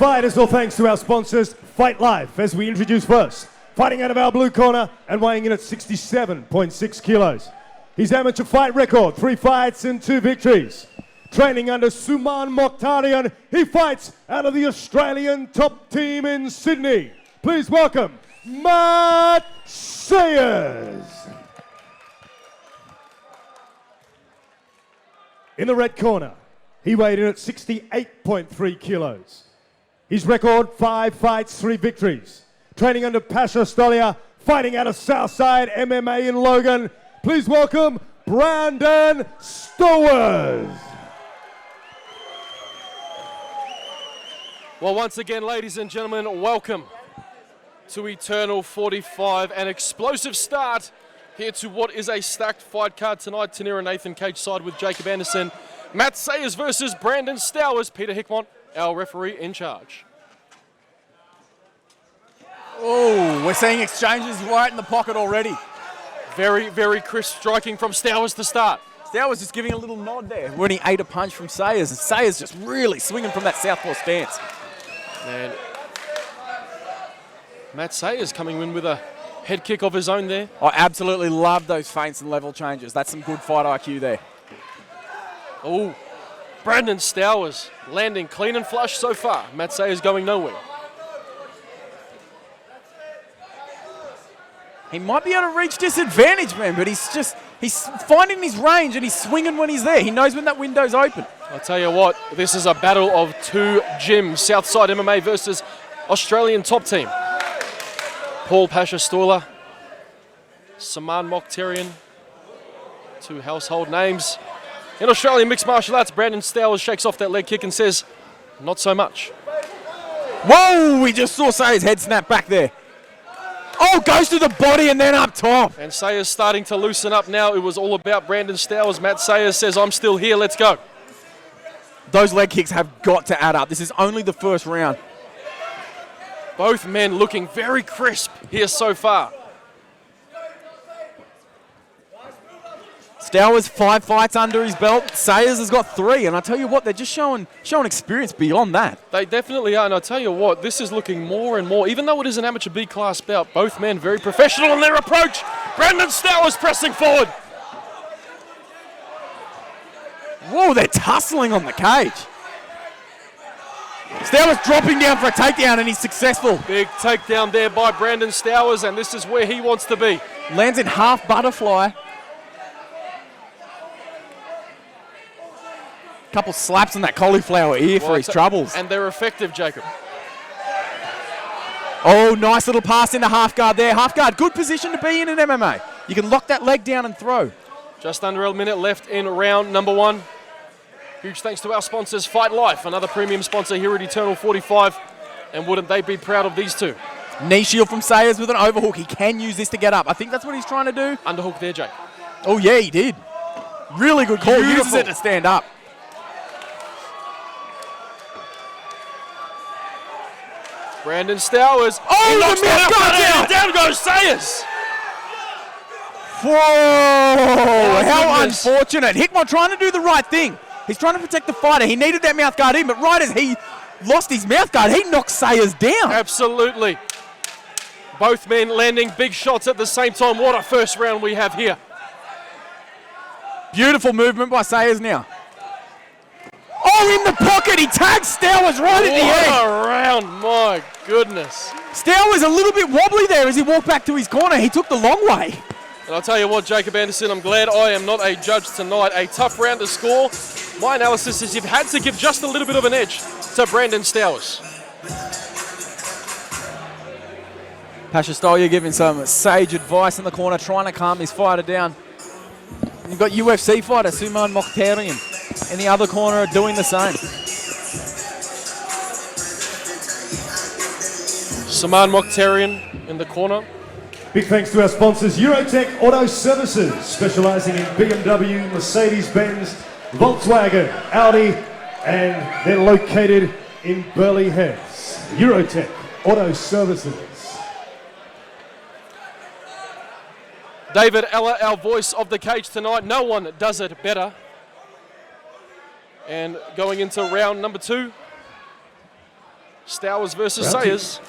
fight is all thanks to our sponsors, Fight Life, as we introduce first. Fighting out of our blue corner and weighing in at 67.6 kilos. His amateur fight record, 3 fights and 2 victories. Training under Suman Mokhtarian, he fights out of the Australian top team in Sydney. Please welcome Matt Sayers. In the red corner, he weighed in at 68.3 kilos. His record, 5 fights, 3 victories. Training under Pasha Australia, fighting out of Southside MMA in Logan. Please welcome Brandon Stowers. Well, once again, ladies and gentlemen, welcome to Eternal 45, an explosive start here to what is a stacked fight card tonight. Tanira Nathan cage side with Jacob Anderson. Matt Sayers versus Brandon Stowers. Peter Hickmont, our referee in charge. Oh, we're seeing exchanges right in the pocket already. Very, very crisp striking from Stowers to start. Stowers just giving a little nod there when he ate a punch from Sayers, and Sayers just really swinging from that southpaw stance. Man, Matt Sayers coming in with a head kick of his own there. I absolutely love those feints and level changes. That's some good fight IQ there. Oh, Brandon Stowers landing clean and flush so far. Matt Sayers going nowhere. He might be able to reach disadvantage, man, but he's finding his range and he's swinging when he's there. He knows when that window's open. I'll tell you what, this is a battle of 2 gyms. Southside MMA versus Australian top team. Paul Pasha Stola, Saman Mokhtarian, 2 household names. In Australian mixed martial arts, Brandon Stowers shakes off that leg kick and says, not so much. Whoa, we just saw Sayers' head snap back there. Oh, goes to the body and then up top. And Sayers starting to loosen up now. It was all about Brandon Stowers. Matt Sayers says, I'm still here, let's go. Those leg kicks have got to add up. This is only the first round. Both men looking very crisp here so far. Stowers 5 fights under his belt. Sayers has got 3, and I tell you what, they're just showing experience beyond that. They definitely are, and I tell you what, this is looking more and more, even though it is an amateur B-class bout, both men very professional in their approach. Brandon Stowers pressing forward. Whoa, they're tussling on the cage. Stowers dropping down for a takedown, and he's successful. Big takedown there by Brandon Stowers, and this is where he wants to be. Lands in half butterfly. Couple slaps on that cauliflower ear for his troubles. And they're effective, Jacob. Oh, nice little pass into half guard there. Half guard, good position to be in MMA. You can lock that leg down and throw. Just under a minute left in round number 1. Huge thanks to our sponsors, Fight Life, another premium sponsor here at Eternal 45. And wouldn't they be proud of these two? Knee shield from Sayers with an overhook. He can use this to get up. I think that's what he's trying to do. Underhook there, Jake. Oh, yeah, he did. Really good call. Beautiful. Uses it to stand up. Brandon Stowers. Oh, the mouth guard down. Down goes Sayers. Whoa, how unfortunate. Hickmont trying to do the right thing. He's trying to protect the fighter. He needed that mouth guard in, but right as he lost his mouth guard, he knocked Sayers down. Absolutely. Both men landing big shots at the same time. What a first round we have here. Beautiful movement by Sayers now. Oh, in the pocket. He tags Stowers right at the end. What a round, my goodness. Stowers a little bit wobbly there as he walked back to his corner. He took the long way. And I'll tell you what, Jacob Anderson, I'm glad I am not a judge tonight. A tough round to score. My analysis is you've had to give just a little bit of an edge to Brandon Stowers. Pasha Stolia giving some sage advice in the corner, trying to calm his fighter down. And you've got UFC fighter Suman Mokhtarian in the other corner doing the same. Saman Mokhtarian in the corner. Big thanks to our sponsors, Eurotech Auto Services, specialising in BMW, Mercedes-Benz, Volkswagen, Audi, and they're located in Burleigh Heads. Eurotech Auto Services. David Ella, our voice of the cage tonight. No one does it better. And going into round number 2. Stowers versus Round two. Sayers.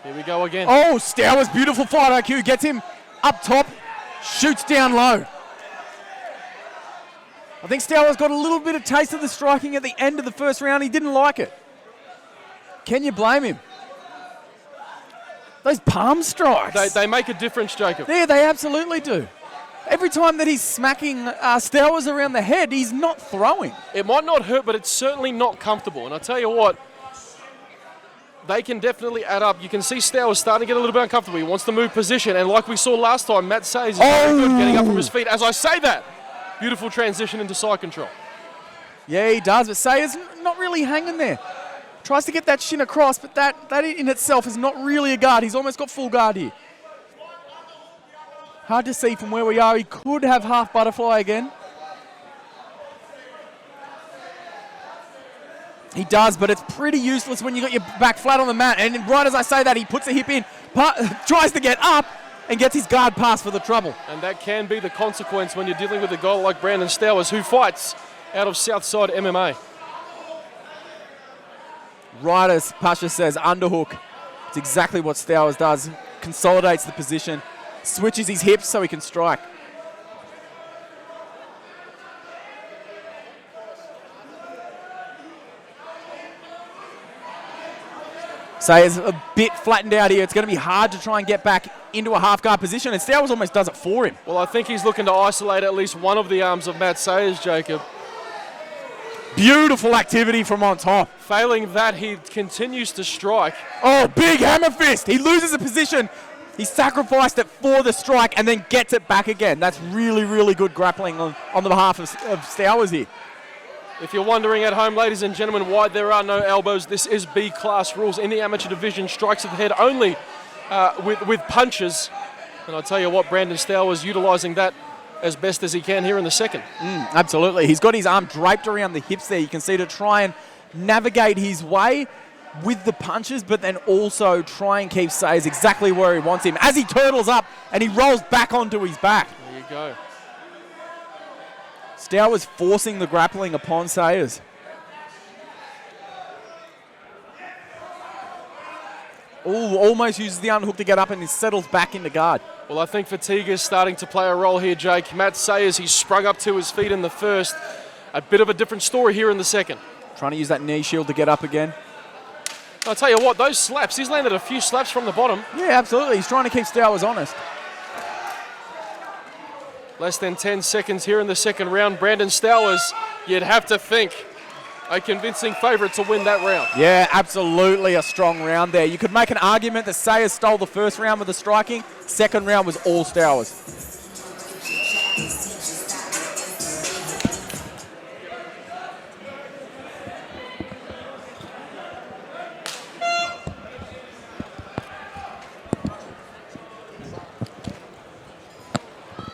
Here we go again. Oh, Stowers, beautiful fight IQ. Gets him up top, shoots down low. I think Stowers got a little bit of taste of the striking at the end of the first round. He didn't like it. Can you blame him? Those palm strikes. They make a difference, Jacob. Yeah, they absolutely do. Every time that he's smacking Stowers around the head, he's not throwing. It might not hurt, but it's certainly not comfortable. And I tell you what, they can definitely add up. You can see Stowers starting to get a little bit uncomfortable. He wants to move position. And like we saw last time, Matt Sayers is very good getting up from his feet. As I say that, beautiful transition into side control. Yeah, he does, but Sayers not really hanging there. Tries to get that shin across, but that in itself is not really a guard. He's almost got full guard here. Hard to see from where we are. He could have half butterfly again. He does, but it's pretty useless when you got your back flat on the mat. And right as I say that, he puts a hip in, tries to get up, and gets his guard pass for the trouble. And that can be the consequence when you're dealing with a guy like Brandon Stowers, who fights out of Southside MMA. Right as Pasha says, underhook. It's exactly what Stowers does. Consolidates the position, switches his hips so he can strike. Sayers a bit flattened out here. It's going to be hard to try and get back into a half guard position, and Stowers almost does it for him. Well, I think he's looking to isolate at least one of the arms of Matt Sayers, Jacob. Beautiful activity from on top. Failing that, he continues to strike. Oh, big hammer fist. He loses a position. He sacrificed it for the strike and then gets it back again. That's really, really good grappling on the behalf of Stowers here. If you're wondering at home, ladies and gentlemen, why there are no elbows, this is B-class rules in the amateur division. Strikes at the head only with punches. And I'll tell you what, Brandon Stowers utilising that as best as he can here in the second. Absolutely. He's got his arm draped around the hips there. You can see to try and navigate his way with the punches, but then also try and keep Sayers exactly where he wants him as he turtles up and he rolls back onto his back. There you go. Stowers forcing the grappling upon Sayers. Ooh, almost uses the underhook to get up and he settles back into guard. Well, I think fatigue is starting to play a role here, Jake. Matt Sayers, he sprung up to his feet in the first. A bit of a different story here in the second. Trying to use that knee shield to get up again. I'll tell you what, those slaps, he's landed a few slaps from the bottom. Yeah, absolutely. He's trying to keep Stowers honest. Less than 10 seconds here in the second round. Brandon Stowers, you'd have to think, a convincing favourite to win that round. Yeah, absolutely a strong round there. You could make an argument that Sayers stole the first round with the striking. Second round was all Stowers.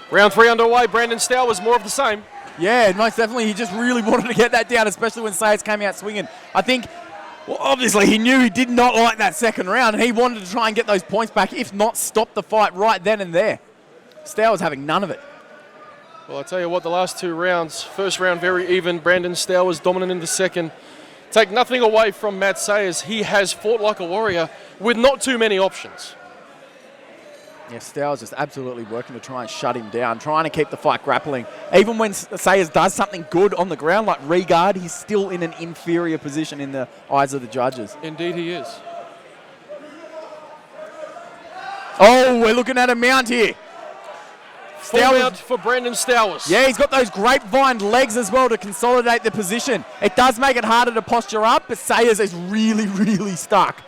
Round 3 underway. Brandon Stowers, more of the same. Yeah, most definitely. He just really wanted to get that down, especially when Sayers came out swinging. I think, well, obviously he knew he did not like that second round, and he wanted to try and get those points back, if not stop the fight right then and there. Stowers having none of it. Well, I tell you what, the last two rounds, first round very even. Brandon Stowers dominant in the second. Take nothing away from Matt Sayers. He has fought like a warrior with not too many options. Yeah, Stowers just absolutely working to try and shut him down, trying to keep the fight grappling. Even when Sayers does something good on the ground, like regard, he's still in an inferior position in the eyes of the judges. Indeed he is. Oh, we're looking at a mount here. Full mount for Brandon Stowers. Yeah, he's got those grapevine legs as well to consolidate the position. It does make it harder to posture up, but Sayers is really, really stuck.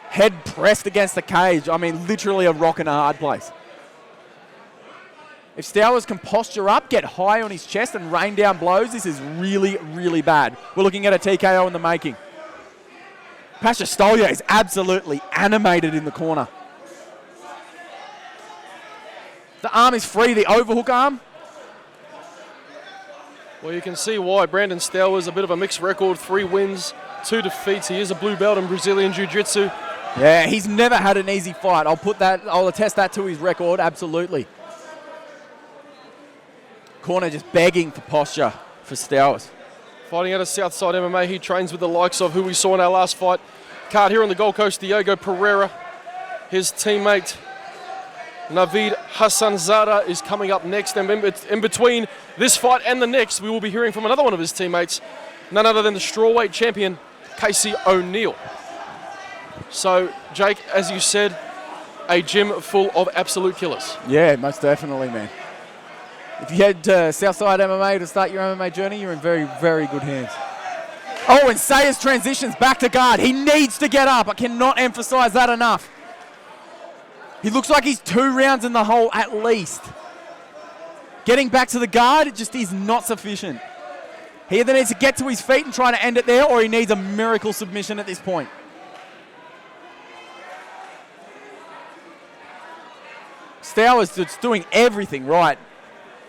Head pressed against the cage. I mean, literally a rock in a hard place. If Stowers can posture up, get high on his chest and rain down blows, this is really, really bad. We're looking at a TKO in the making. Pasha Stolya is absolutely animated in the corner. The arm is free, the overhook arm. Well, you can see why. Brandon Stowers, a bit of a mixed record, 3 wins, 2 defeats. He is a blue belt in Brazilian Jiu-Jitsu. Yeah, he's never had an easy fight. I'll attest that to his record, absolutely. corner just begging for posture for Stowers. Fighting out of Southside MMA, he trains with the likes of who we saw in our last fight card here on the Gold Coast, Diego Pereira. His teammate Naveed Hassanzada is coming up next, and in between this fight and the next, we will be hearing from another one of his teammates, none other than the strawweight champion, Casey O'Neill. So, Jake, as you said, a gym full of absolute killers. Yeah, most definitely, man. If you head to Southside MMA to start your MMA journey, you're in very, very good hands. Oh, and Sayers transitions back to guard. He needs to get up. I cannot emphasize that enough. He looks like he's 2 rounds in the hole at least. Getting back to the guard just is not sufficient. He either needs to get to his feet and try to end it there, or he needs a miracle submission at this point. Stowers just doing everything right.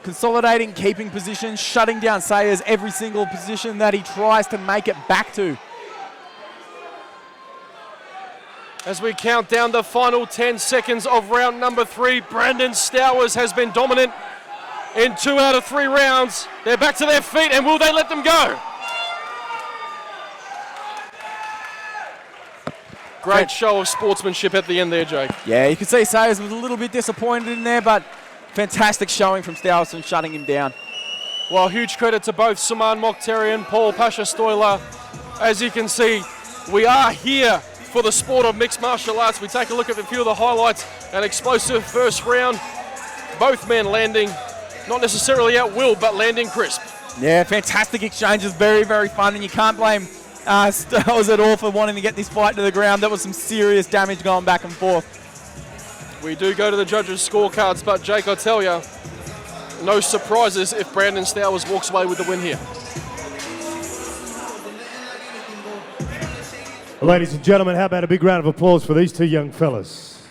Consolidating, keeping position, shutting down Sayers every single position that he tries to make it back to. As we count down the final 10 seconds of round number 3, Brandon Stowers has been dominant in 2 out of 3 rounds. They're back to their feet, and will they let them go? Great show of sportsmanship at the end there, Jake. Yeah, you could see Sayers was a little bit disappointed in there, but fantastic showing from Stowers and shutting him down. Well, huge credit to both Saman Mokhtarian, Paul Pasha Stoiler. As you can see, we are here for the sport of mixed martial arts. We take a look at a few of the highlights. An explosive first round. Both men landing, not necessarily at will, but landing crisp. Yeah, fantastic exchanges. Very, very fun. And you can't blame Stowers at all for wanting to get this fight to the ground. There was some serious damage going back and forth. We do go to the judges' scorecards, but Jake, I tell you, no surprises if Brandon Stowers walks away with the win here. Ladies and gentlemen, how about a big round of applause for these 2 young fellas.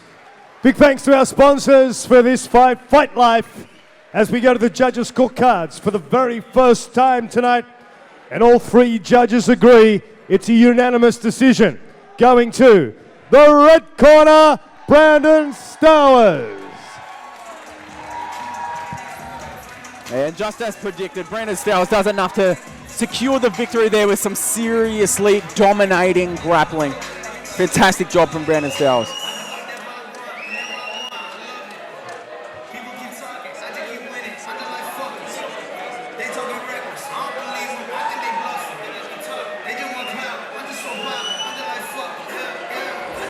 Big thanks to our sponsors for this fight, Fight Life, as we go to the judges' scorecards for the very first time tonight. And all 3 judges agree it's a unanimous decision. Going to the red corner, Brandon Stowers. And just as predicted, Brandon Stowers does enough to secure the victory there with some seriously dominating grappling. Fantastic job from Brandon Stowers.